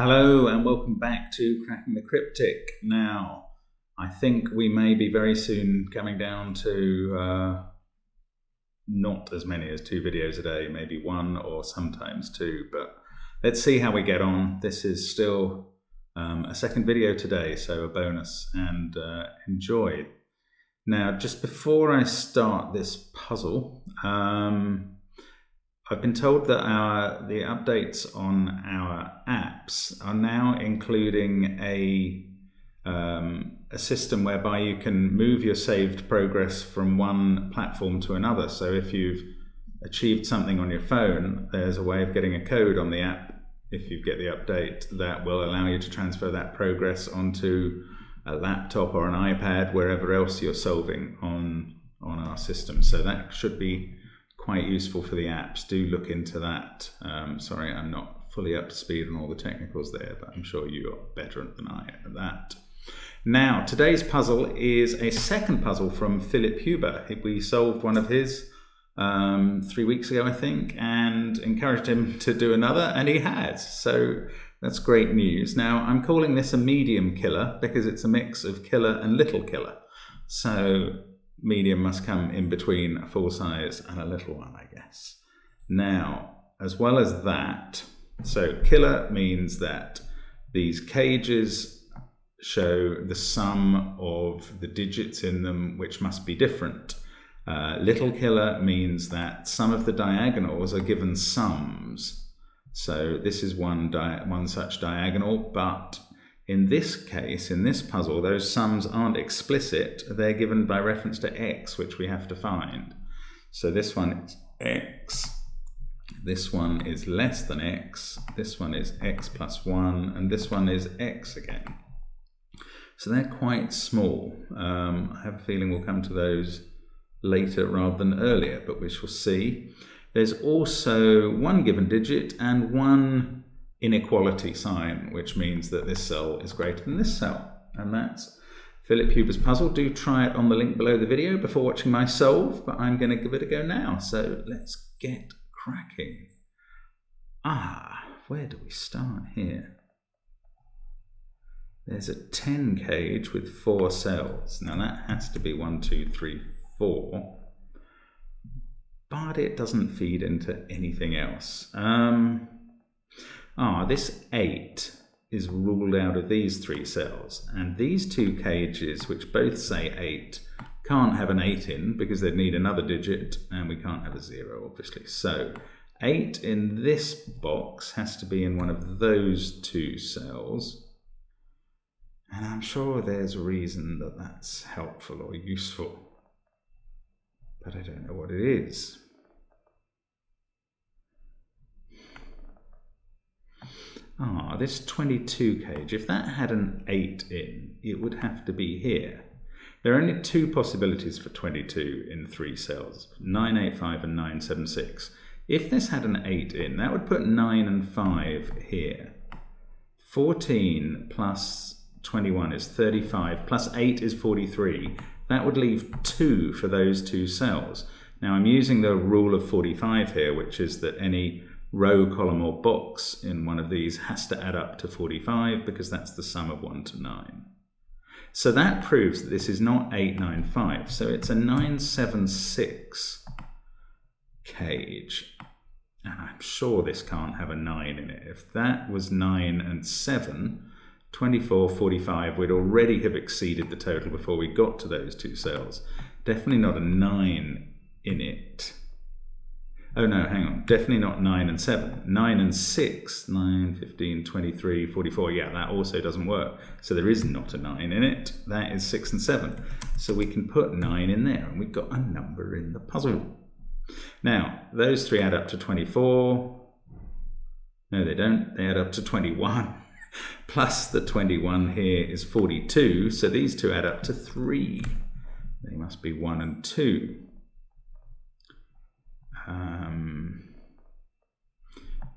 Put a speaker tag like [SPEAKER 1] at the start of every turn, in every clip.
[SPEAKER 1] Hello and welcome back to Cracking the Cryptic. Now, I think we may be very soon coming down to not as many as 2 videos a day, maybe 1 or sometimes 2, but let's see how we get on. This is still a second video today, so a bonus, and enjoy. Now, just before I start this puzzle, I've been told that the updates on our apps are now including a system whereby you can move your saved progress from one platform to another. So if you've achieved something on your phone, there's a way of getting a code on the app, if you get the update, that will allow you to transfer that progress onto a laptop or an iPad, wherever else you're solving on our system. So that should be quite useful for the apps. Do look into that. Sorry, I'm not fully up to speed on all the technicals there, but I'm sure you are better than I at that. Now, today's puzzle is a second puzzle from Philip Huber. We solved one of his 3 weeks ago, I think, and encouraged him to do another, and he has. So that's great news. Now, I'm calling this a medium killer because it's a mix of killer and little killer. So medium must come in between a full size and a little one, I guess. Now, as well as that, so killer means that these cages show the sum of the digits in them, which must be different. Little killer means that some of the diagonals are given sums. So this is one such diagonal, but in this case, in this puzzle, those sums aren't explicit. They're given by reference to x, which we have to find. So this one is x, this one is less than x, this one is x plus 1, and this one is x again. So they're quite small. I have a feeling we'll come to those later rather than earlier, but we shall see. There's also one given digit and one inequality sign, which means that this cell is greater than this cell. And that's Philip Huber's puzzle. Do try it on the link below the video before watching my solve, but I'm going to give it a go now. So let's get cracking. Where do we start here? There's a 10 cage with 4 cells. Now that has to be 1, 2, 3, 4. But it doesn't feed into anything else. This 8 is ruled out of these 3 cells, and these 2 cages, which both say 8, can't have an 8 in because they'd need another digit, and we can't have a 0, obviously. So 8 in this box has to be in one of those 2 cells, and I'm sure there's a reason that that's helpful or useful, but I don't know what it is. This 22 cage, if that had an 8 in, it would have to be here. There are only 2 possibilities for 22 in 3 cells, 985 and 976. If this had an 8 in, that would put 9 and 5 here. 14 plus 21 is 35, plus 8 is 43. That would leave 2 for those 2 cells. Now I'm using the rule of 45 here, which is that any row, column or box in one of these has to add up to 45 because that's the sum of 1 to 9. So that proves that this is not 895, so it's a 976 cage. And I'm sure this can't have a 9 in it. If that was 9 and 7, 24, 45, we'd already have exceeded the total before we got to those 2 cells. Definitely not a 9 in it. Oh no, hang on, definitely not 9 and 7. 9 and 6, 9, 15, 23, 44, yeah, that also doesn't work. So there is not a 9 in it, that is 6 and 7. So we can put 9 in there, and we've got a number in the puzzle. Now, those 3 add up to 24. No, they don't, they add up to 21. Plus the 21 here is 42, so these 2 add up to 3. They must be 1 and 2.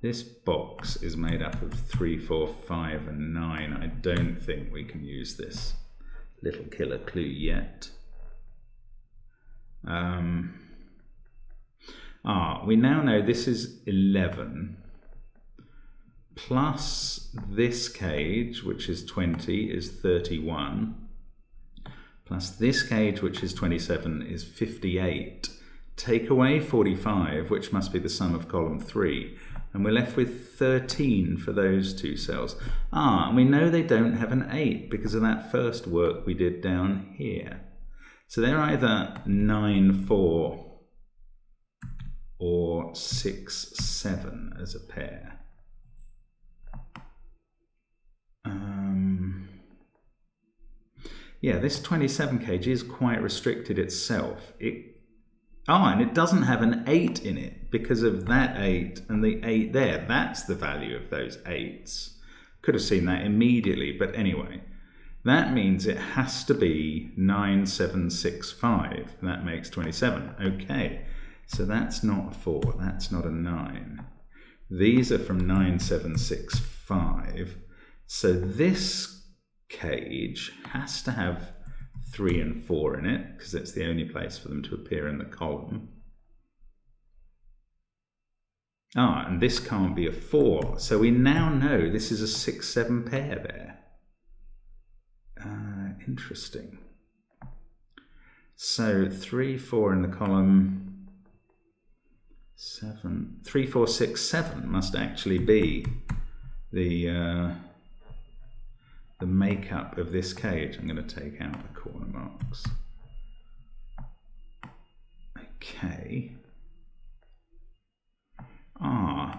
[SPEAKER 1] This box is made up of 3, 4, 5 and 9. I don't think we can use this little killer clue yet. We now know this is 11. plus this cage, which is 20, is 31, plus this cage, which is 27, is 58. Take away 45, which must be the sum of column 3, and we're left with 13 for those two cells. And we know they don't have an 8 because of that first work we did down here. So they're either 9, 4 or 6, 7 as a pair. Yeah, this 27 kg is quite restricted itself. And it doesn't have an 8 in it because of that 8 and the 8 there. That's the value of those 8s. Could have seen that immediately, but anyway. That means it has to be 9, 7, 6, 5. And that makes 27. Okay, so that's not a 4. That's not a 9. These are from 9, 7, 6, 5. So this cage has to have 3 and 4 in it because it's the only place for them to appear in the column. And this can't be a 4. So we now know this is a 6, 7 pair there. Interesting. So 3, 4 in the column, 7, 3, 4, 6, 7 must actually be the makeup of this cage. I'm going to take out the corner marks. Okay.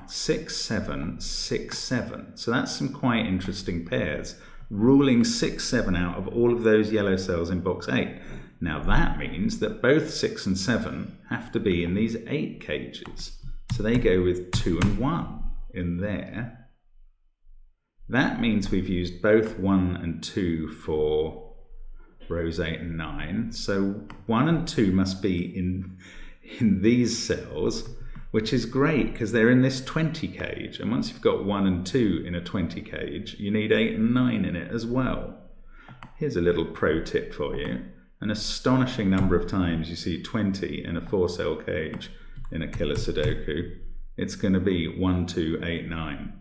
[SPEAKER 1] 6, 7, 6, 7. So that's some quite interesting pairs. Ruling 6, 7 out of all of those yellow cells in box 8. Now that means that both 6 and 7 have to be in these 8 cages. So they go with 2 and 1 in there. That means we've used both 1 and 2 for rows 8 and 9. So 1 and 2 must be in these cells, which is great because they're in this 20 cage. And once you've got 1 and 2 in a 20 cage, you need 8 and 9 in it as well. Here's a little pro tip for you. An astonishing number of times you see 20 in a 4-cell cage in a killer Sudoku. It's going to be 1, 2, 8, 9.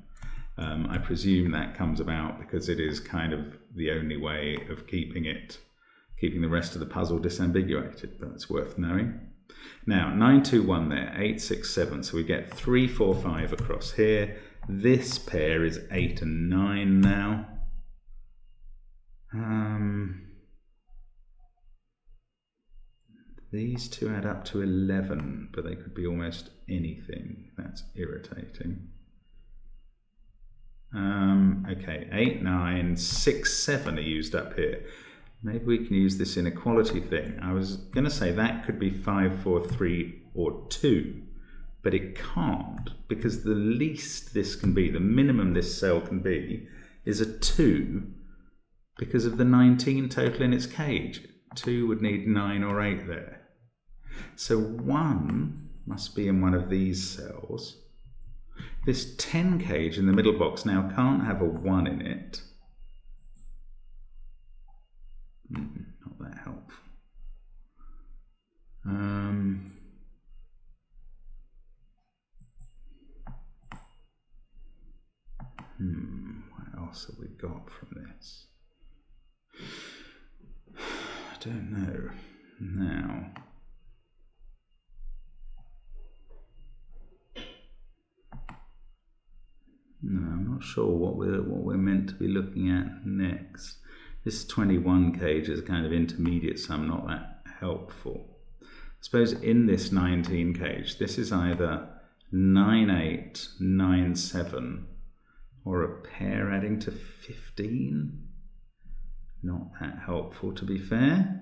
[SPEAKER 1] I presume that comes about because it is kind of the only way of keeping the rest of the puzzle disambiguated, but it's worth knowing. Now, 9, 2, 1 there, 8, 6, 7, so we get 3, 4, 5 across here. This pair is 8 and 9 now. These two add up to 11, but they could be almost anything. That's irritating. Okay, 8, 9, 6, 7 are used up here. Maybe we can use this inequality thing. I was going to say that could be 5, 4, 3, or 2, but it can't because the least this can be, the minimum this cell can be, is a 2 because of the 19 total in its cage. 2 would need 9 or 8 there. So 1 must be in one of these cells. This 10 cage in the middle box now can't have a 1 in it. Not that helpful. What else have we got from this? I don't know. Now. No, I'm not sure what we're meant to be looking at next. This 21 cage is kind of intermediate sum, not that helpful. I suppose in this 19 cage, this is either 9, 8, 9, 7, or a pair adding to 15. Not that helpful, to be fair.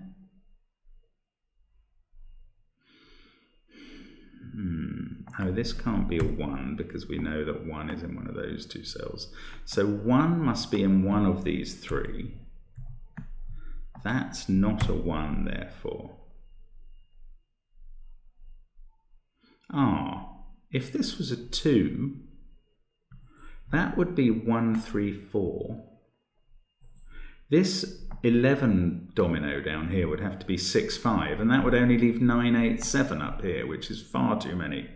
[SPEAKER 1] Oh, this can't be a 1 because we know that 1 is in one of those two cells. So 1 must be in one of these 3. That's not a 1, therefore. If this was a 2, that would be 1, 3, 4. This 11 domino down here would have to be 6, 5, and that would only leave 9, 8, 7 up here, which is far too many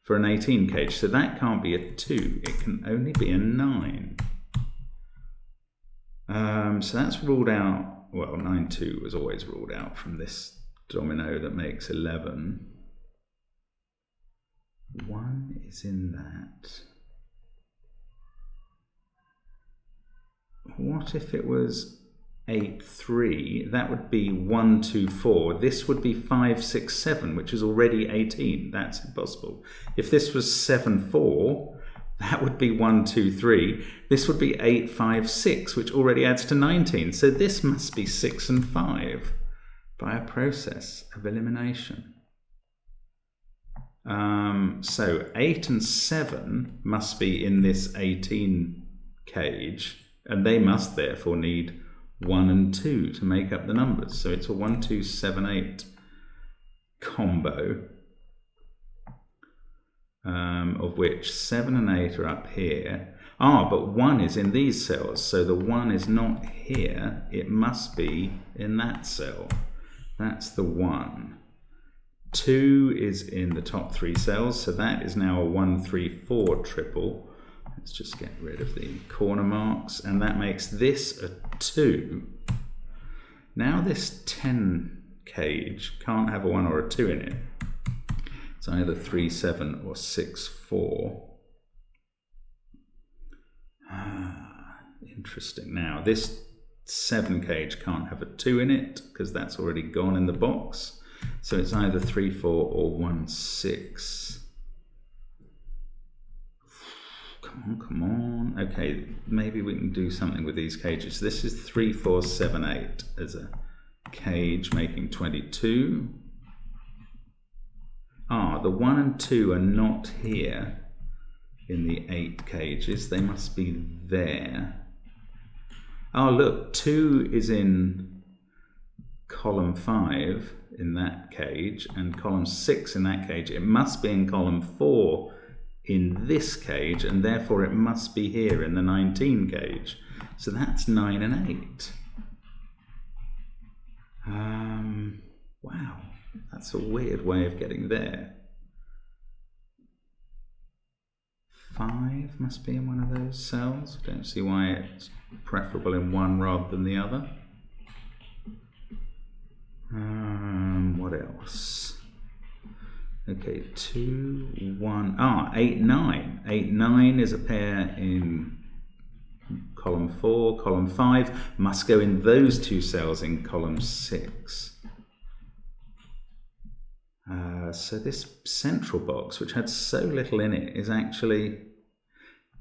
[SPEAKER 1] for an 18 cage. So that can't be a 2. It can only be a 9. So that's ruled out. Well, 9-2 was always ruled out from this domino that makes 11. 1 is in that. What if it was 8-3? That would be 1-2-4. This would be 5-6-7, which is already 18. That's impossible. If this was 7-4, that would be 1-2-3. This would be 8-5-6, which already adds to 19. So this must be 6 and 5 by a process of elimination. So 8 and 7 must be in this 18 cage, and they must therefore need 1 and 2 to make up the numbers. So it's a 1, 2, 7, 8 combo, of which 7 and 8 are up here. But 1 is in these cells, so the 1 is not here. It must be in that cell. That's the 1. 2 is in the top 3 cells, so that is now a 1, 3, 4 triple. Let's just get rid of the corner marks, and that makes this a 2. Now this 10 cage can't have a 1 or a 2 in it. It's either 3, 7 or 6, 4. Interesting. Now this 7 cage can't have a 2 in it because that's already gone in the box. So it's either 3, 4 or 1, 6. Come on. Okay, maybe we can do something with these cages. This is 3, 4, 7, 8 as a cage, making 22. The 1 and 2 are not here in the 8 cages. They must be there. Look, 2 is in column 5 in that cage, and column 6 in that cage. It must be in column 4 in this cage, and therefore it must be here in the 19 cage. So that's 9 and 8. Wow, that's a weird way of getting there. 5 must be in one of those cells. I don't see why it's preferable in one rather than the other. What else? Okay, 2, 1, 8, 9. 8, 9 is a pair in column 4. Column 5 must go in those 2 cells in column 6. So this central box, which had so little in it, is actually,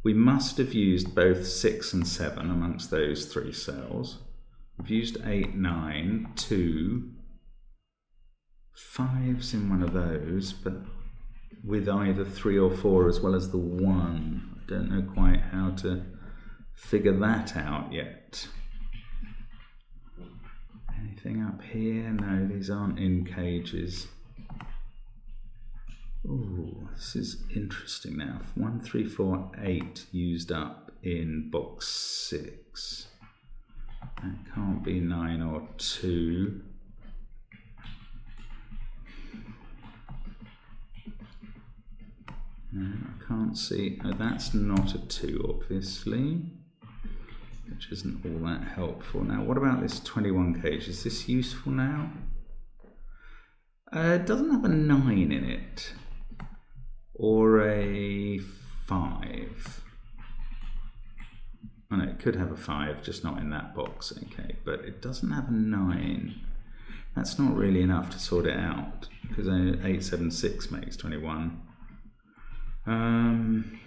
[SPEAKER 1] we must have used both 6 and 7 amongst those 3 cells. We've used 8, 9, 2, 5's in one of those, but with either 3 or 4 as well as the 1. I don't know quite how to figure that out yet. Anything up here? No, these aren't in cages. Oh, this is interesting now. 1, 3, 4, 8 used up in box 6. That can't be 9 or 2. No, I can't see. Oh, that's not a 2, obviously, which isn't all that helpful. Now, what about this 21 cage? Is this useful now? It doesn't have a 9 in it, or a 5. Oh, no, it could have a 5, just not in that box. Okay, but it doesn't have a 9. That's not really enough to sort it out, because 8, 7, 6 makes 21. Can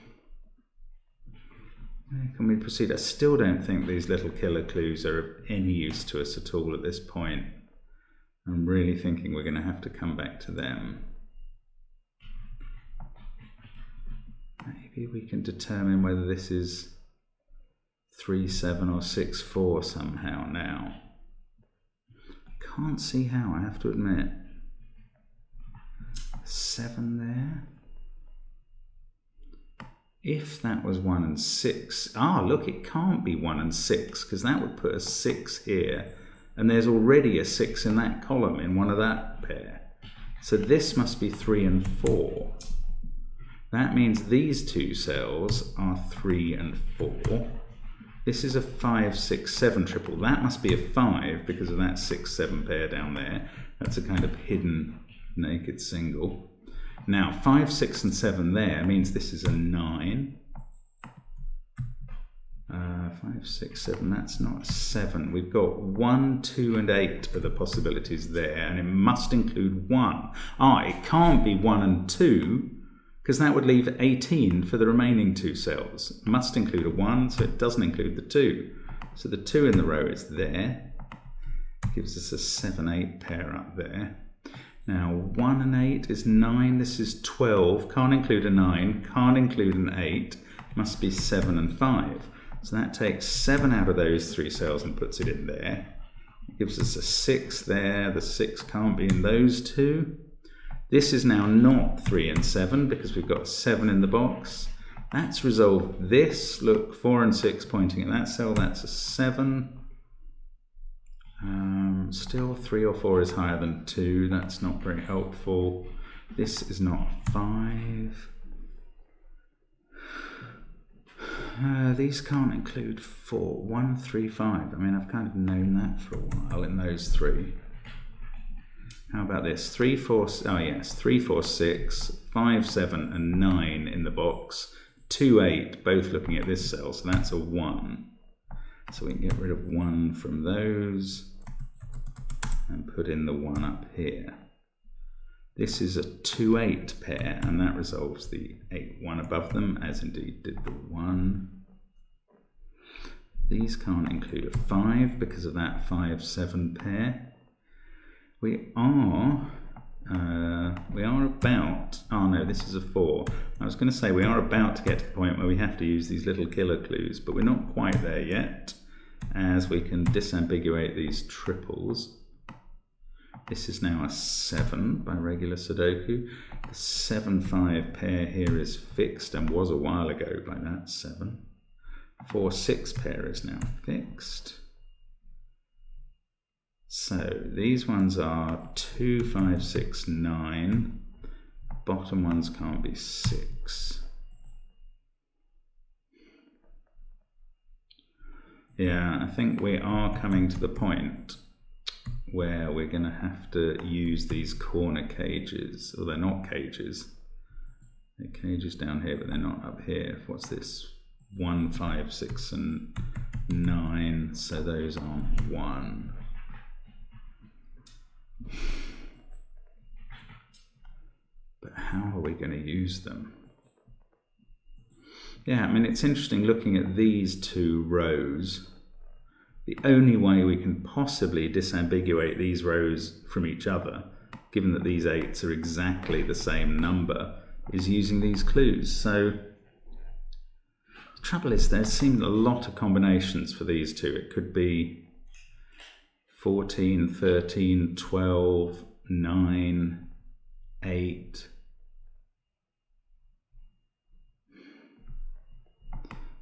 [SPEAKER 1] we proceed? I still don't think these little killer clues are of any use to us at all at this point. I'm really thinking we're going to have to come back to them. Maybe we can determine whether this is 3, 7 or 6, 4 somehow now. Can't see how, I have to admit. 7 there. If that was 1 and 6, look, it can't be 1 and 6, because that would put a 6 here, and there's already a 6 in that column in one of that pair. So this must be 3 and 4. That means these two cells are 3 and 4. This is a 5, 6, 7 triple. That must be a 5 because of that 6, 7 pair down there. That's a kind of hidden naked single. Now 5, 6 and 7 there means this is a 9. 5, 6, 7, that's not a 7. We've got 1, 2 and 8 are the possibilities there, and it must include 1. It can't be 1 and 2 because that would leave 18 for the remaining two cells. It must include a 1, so it doesn't include the 2. So the 2 in the row is there. Gives us a 7, 8 pair up there. Now 1 and 8 is 9, this is 12, can't include a 9, can't include an 8, must be 7 and 5. So that takes 7 out of those 3 cells and puts it in there. It gives us a 6 there, the 6 can't be in those 2. This is now not 3 and 7 because we've got a 7 in the box. That's resolved this, look, 4 and 6 pointing at that cell, that's a 7. Still 3 or 4 is higher than 2, that's not very helpful. This is not 5. These can't include 4. 1, 3, 5. I mean, I've kind of known that for a while in those 3. How about this? 3, 4, oh yes, 3, 4, 6, 5, 7 and 9 in the box. 2, 8, both looking at this cell, so that's a 1. So we can get rid of 1 from those and put in the 1 up here. This is a 2, 8 pair, and that resolves the 8, 1 above them, as indeed did the 1. These can't include a 5 because of that 5, 7 pair. We are about, oh no, this is a 4. I was going to say we are about to get to the point where we have to use these little killer clues, but we're not quite there yet, as we can disambiguate these triples. This is now a 7 by regular Sudoku. The 7, 5 pair here is fixed and was a while ago by that 7. 4, 6 pair is now fixed. So these ones are 2, 5, 6, 9. Bottom ones can't be 6. Yeah, I think we are coming to the point where we're going to have to use these corner cages. Well, they're not cages. They're cages down here, but they're not up here. What's this? 1, 5, 6 and 9. So those aren't 1. But how are we going to use them? Yeah, I mean, it's interesting looking at these 2 rows. The only way we can possibly disambiguate these rows from each other, given that these 8s are exactly the same number, is using these clues. So the trouble is there seemed a lot of combinations for these 2. It could be 14, 13, 12, 9, 8.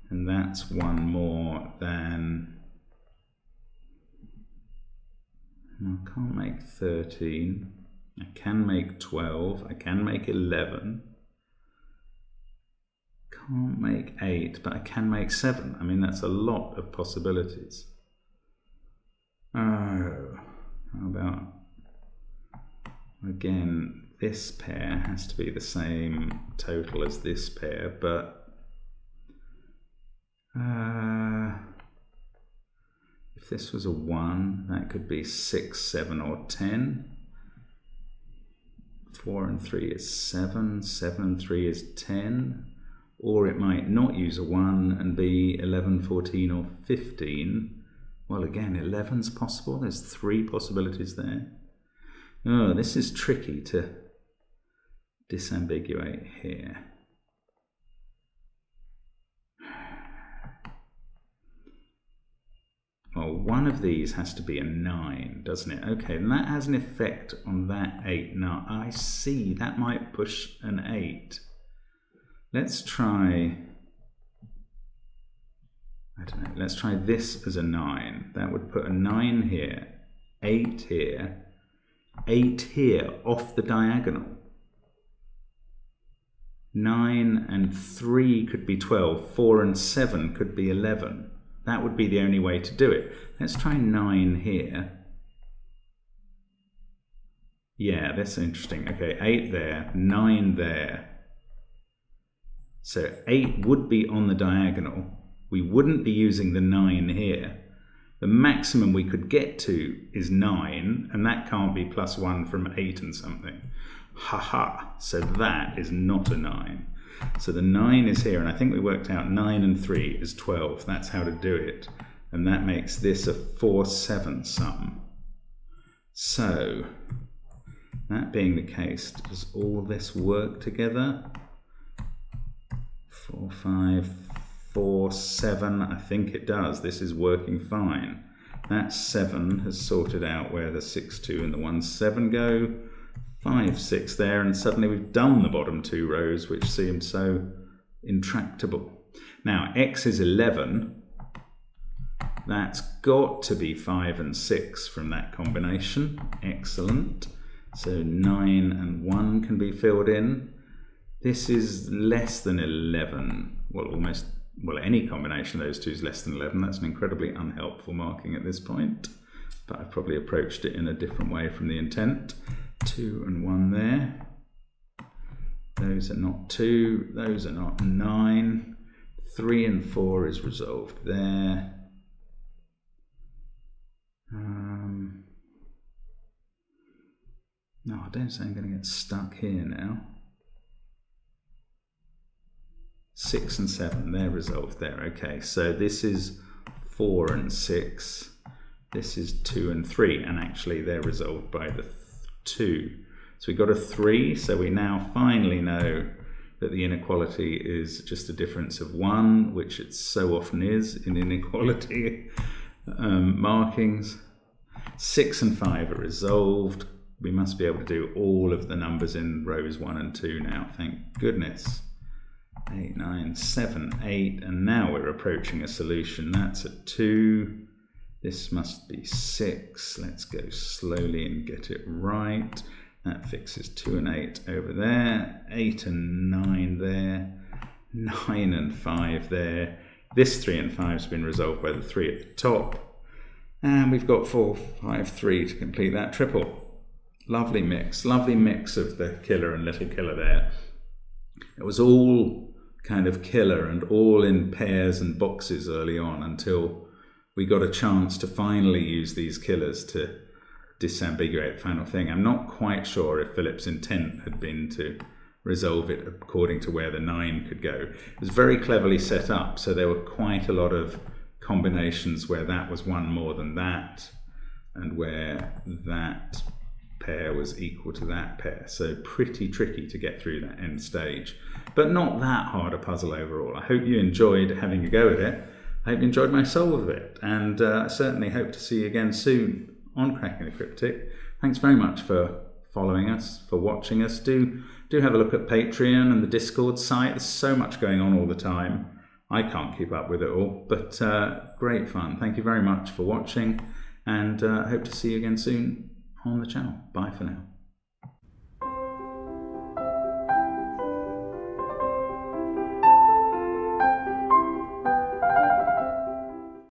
[SPEAKER 1] And that's 1 more than... I can't make 13. I can make 12. I can make 11. Can't make 8, but I can make 7. I mean, that's a lot of possibilities. Oh, how about, again, this pair has to be the same total as this pair, but if this was a 1, that could be 6, 7 or 10. 4 and 3 is 7, 7 and 3 is 10, or it might not use a 1 and be 11, 14 or 15. Well, again, 11's possible. There's 3 possibilities there. Oh, this is tricky to disambiguate here. Well, one of these has to be a 9, doesn't it? Okay, and that has an effect on that 8. Now, I see that might push an 8. Let's try... I don't know, let's try this as a 9. That would put a 9 here, 8 here, 8 here off the diagonal. 9 and 3 could be 12. 4 and 7 could be 11. That would be the only way to do it. Let's try 9 here. Yeah, that's interesting. Okay, 8 there, 9 there. So 8 would be on the diagonal. We wouldn't be using the 9 here. The maximum we could get to is 9, and that can't be plus 1 from 8 and something. Haha, so that is not a 9. So the 9 is here, and I think we worked out 9 and 3 is 12. That's how to do it. And that makes this a 4-7 sum. So, that being the case, does all this work together? 4, 5, 4, 7, I think it does. This is working fine. That 7 has sorted out where the 6, 2 and the 1, 7 go. 5, 6 there, and suddenly we've done the bottom 2 rows, which seemed so intractable. Now, x is 11. That's got to be 5 and 6 from that combination. Excellent. So 9 and 1 can be filled in. This is less than 11. Well, almost, well, any combination of those two is less than 11. That's an incredibly unhelpful marking at this point, but I've probably approached it in a different way from the intent. 2 and 1 there. Those are not 2. Those are not 9. 3 and 4 is resolved there. No, I don't say I'm going to get stuck here now. 6 and 7, they're resolved there. Okay, so this is 4 and 6. This is 2 and 3, and actually they're resolved by the 2. So we got a 3, so we now finally know that the inequality is just a difference of 1, which it so often is in inequality markings. 6 and 5 are resolved. We must be able to do all of the numbers in rows 1 and 2 now, thank goodness. 8, 9, 7, 8, and now we're approaching a solution. That's a 2. This must be 6. Let's go slowly and get it right. That fixes 2 and 8 over there. 8 and 9 there. 9 and 5 there. This 3 and 5 has been resolved by the 3 at the top. And we've got 4, 5, 3 to complete that triple. Lovely mix of the killer and little killer there. It was all kind of killer and all in pairs and boxes early on until we got a chance to finally use these killers to disambiguate the final thing. I'm not quite sure if Philip's intent had been to resolve it according to where the 9 could go. It was very cleverly set up, so there were quite a lot of combinations where that was one more than that, and where that pair was equal to that pair. So pretty tricky to get through that end stage, but not that hard a puzzle overall. I hope you enjoyed having a go at it. I hope you enjoyed my solve of it, and I certainly hope to see you again soon on Cracking the Cryptic. Thanks very much for following us, for watching us. Do have a look at Patreon and the Discord site. There's so much going on all the time. I can't keep up with it all, but great fun. Thank you very much for watching, and hope to see you again soon on the channel. Bye for now.